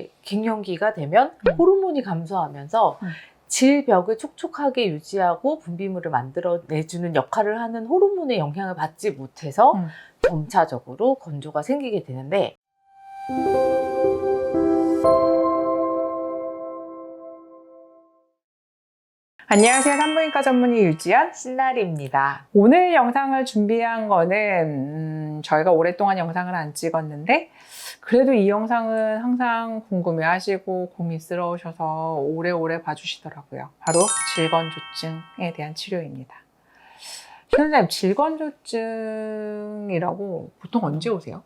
이제 갱년기가 되면 호르몬이 감소하면서 질벽을 촉촉하게 유지하고 분비물을 만들어내주는 역할을 하는 호르몬의 영향을 받지 못해서 점차적으로 건조가 생기게 되는데, 안녕하세요. 산부인과 전문의 유지연 신나리입니다. 오늘 영상을 준비한 거는 저희가 오랫동안 영상을 안 찍었는데 그래도 이 영상은 항상 궁금해하시고 고민스러우셔서 오래오래 봐주시더라고요. 바로 질건조증에 대한 치료입니다. 선생님, 질건조증이라고 보통 언제 오세요?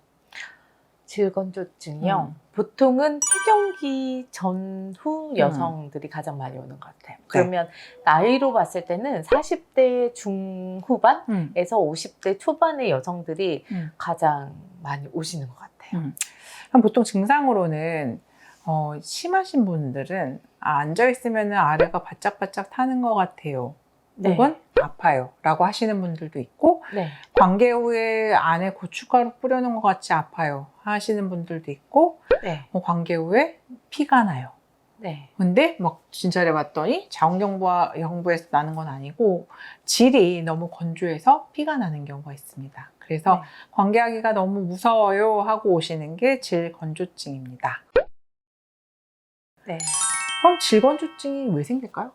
질건조증이요. 보통은 폐경기 전후 여성들이 가장 많이 오는 것 같아요. 그러면 나이로 봤을 때는 40대 중후반에서 50대 초반의 여성들이 가장 많이 오시는 것 같아요. 그럼 보통 증상으로는 심하신 분들은 앉아있으면 아래가 바짝바짝 타는 것 같아요. 혹은 아파요 라고 하시는 분들도 있고, 관계 후에 안에 고춧가루 뿌려놓은 것 같이 아파요 하시는 분들도 있고, 관계 후에 피가 나요. 근데 막 진찰해 봤더니 자궁경부에서 나는 건 아니고 질이 너무 건조해서 피가 나는 경우가 있습니다. 그래서 관계하기가 너무 무서워요 하고 오시는 게 질건조증입니다. 그럼 질건조증이 왜 생길까요?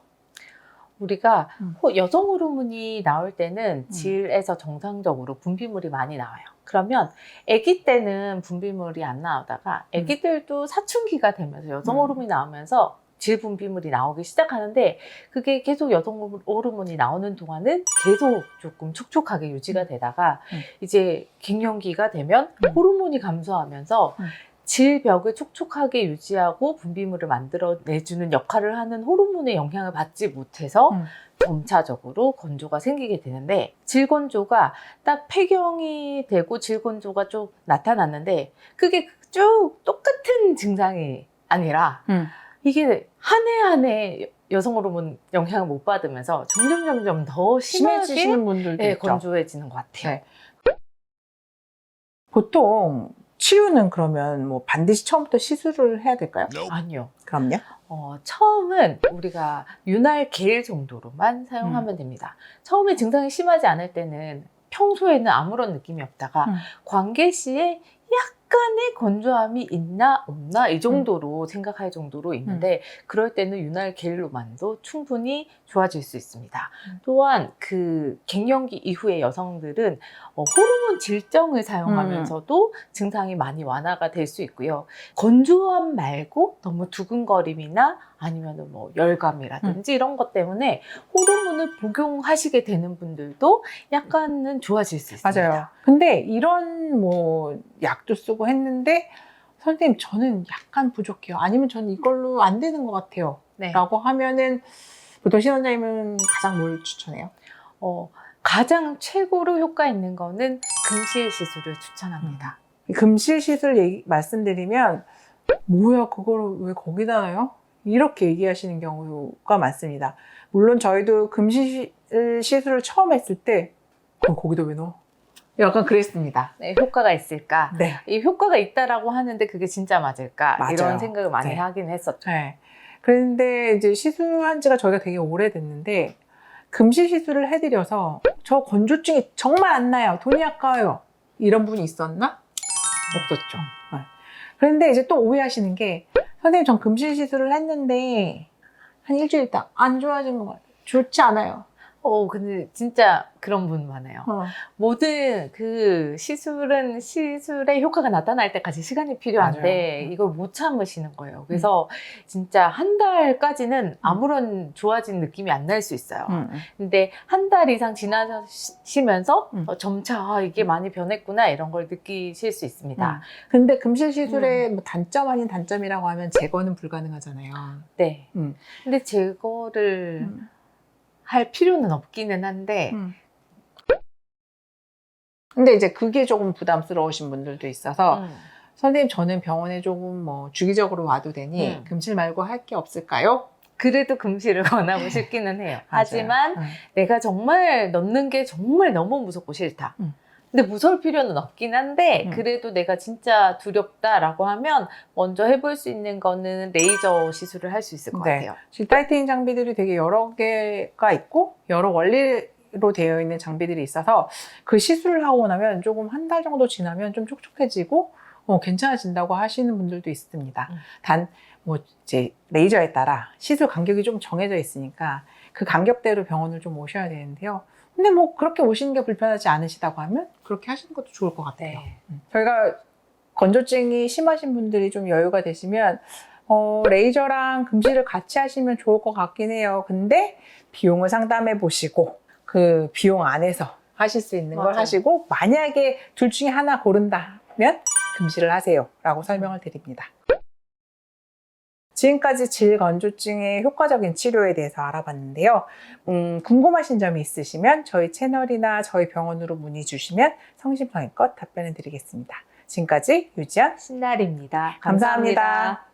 우리가 여성 호르몬이 나올 때는 질에서 정상적으로 분비물이 많이 나와요. 그러면 아기 때는 분비물이 안 나오다가 아기들도 사춘기가 되면서 여성 호르몬이 나오면서 질 분비물이 나오기 시작하는데, 그게 계속 여성 호르몬이 나오는 동안은 계속 조금 촉촉하게 유지가 되다가 이제 갱년기가 되면 호르몬이 감소하면서 질벽을 촉촉하게 유지하고 분비물을 만들어내주는 역할을 하는 호르몬의 영향을 받지 못해서 점차적으로 건조가 생기게 되는데, 질건조가 딱 폐경이 되고 질건조가 좀 나타났는데 그게 쭉 똑같은 증상이 아니라 이게 한 해 한 해 여성 호르몬 영향을 못 받으면서 점점 더 심해지시는 심하게 분들도 있죠. 건조해지는 것 같아요. 보통 치유는 그러면 뭐 반드시 처음부터 시술을 해야 될까요? 아니요. 그럼요? 처음은 우리가 윤활 겔 정도로만 사용하면 됩니다. 처음에 증상이 심하지 않을 때는 평소에는 아무런 느낌이 없다가 관계 시에 약간의 건조함이 있나 없나 이 정도로 생각할 정도로 있는데, 그럴 때는 윤활 겔로만도 충분히 좋아질 수 있습니다. 또한 그 갱년기 이후의 여성들은 호르몬 질정을 사용하면서도 증상이 많이 완화가 될 수 있고요. 건조함 말고 너무 두근거림이나 아니면 뭐 열감이라든지 이런 것 때문에 호르몬을 복용하시게 되는 분들도 약간은 좋아질 수 있습니다. 맞아요. 근데 이런 뭐 약도 쓰고 했는데 선생님 저는 약간 부족해요. 아니면 저는 이걸로 안 되는 것 같아요. 라고 하면은 보통 신원장님은 가장 뭘 추천해요? 가장 최고로 효과 있는 거는 금실 시술을 추천합니다. 금실 시술 말씀드리면 뭐야 그거를 왜 거기다 놔요? 이렇게 얘기하시는 경우가 많습니다. 물론 저희도 금실 시술을 처음 했을 때 그럼 거기다 왜 넣어? 약간 그랬습니다. 효과가 있을까? 이 효과가 있다라고 하는데 그게 진짜 맞을까? 맞아요. 이런 생각을 많이 하긴 했었죠. 그런데 이제 시술한 지가 저희가 되게 오래됐는데 금실 시술을 해드려서 저 건조증이 정말 안 나요. 돈이 아까워요. 이런 분이 있었나? 없었죠. 그런데 이제 또 오해하시는 게 선생님 전 금실 시술을 했는데 한 일주일 있다 안 좋아진 것 같아요. 좋지 않아요. 근데 진짜 그런 분 많아요. 모든 그 시술의 효과가 나타날 때까지 시간이 필요한데 이걸 못 참으시는 거예요. 그래서 진짜 한 달까지는 아무런 좋아진 느낌이 안 날 수 있어요. 근데 한 달 이상 지나시면서 점차 이게 많이 변했구나 이런 걸 느끼실 수 있습니다. 근데 금실 시술의 뭐 단점 아닌 단점이라고 하면 제거는 불가능하잖아요. 근데 제거를 할 필요는 없기는 한데 근데 이제 그게 조금 부담스러우신 분들도 있어서 선생님 저는 병원에 조금 뭐 주기적으로 와도 되니 금실 말고 할 게 없을까요? 그래도 금실을 권하고 싶기는 해요. 하지만 내가 정말 넣는 게 정말 너무 무섭고 싫다. 근데 무서울 필요는 없긴 한데 음. 그래도 내가 진짜 두렵다라고 하면 먼저 해볼 수 있는 거는 레이저 시술을 할 수 있을 것 네. 같아요. 질 타이트닝 장비들이 되게 여러 개가 있고 여러 원리로 되어 있는 장비들이 있어서 그 시술을 하고 나면 조금 한 달 정도 지나면 좀 촉촉해지고 괜찮아진다고 하시는 분들도 있습니다. 단 뭐 이제 레이저에 따라 시술 간격이 좀 정해져 있으니까 그 간격대로 병원을 좀 오셔야 되는데요. 근데 뭐 그렇게 오시는 게 불편하지 않으시다고 하면 그렇게 하시는 것도 좋을 것 같아요. 네. 저희가 건조증이 심하신 분들이 좀 여유가 되시면 레이저랑 금지를 같이 하시면 좋을 것 같긴 해요. 근데 비용을 상담해 보시고 그 비용 안에서 하실 수 있는 걸 맞아요. 하시고 만약에 둘 중에 하나 고른다면 금지를 하세요 라고 설명을 드립니다. 지금까지 질건조증의 효과적인 치료에 대해서 알아봤는데요. 궁금하신 점이 있으시면 저희 채널이나 저희 병원으로 문의 주시면 성심성의껏 답변해 드리겠습니다. 지금까지 유지연 신날입니다. 감사합니다.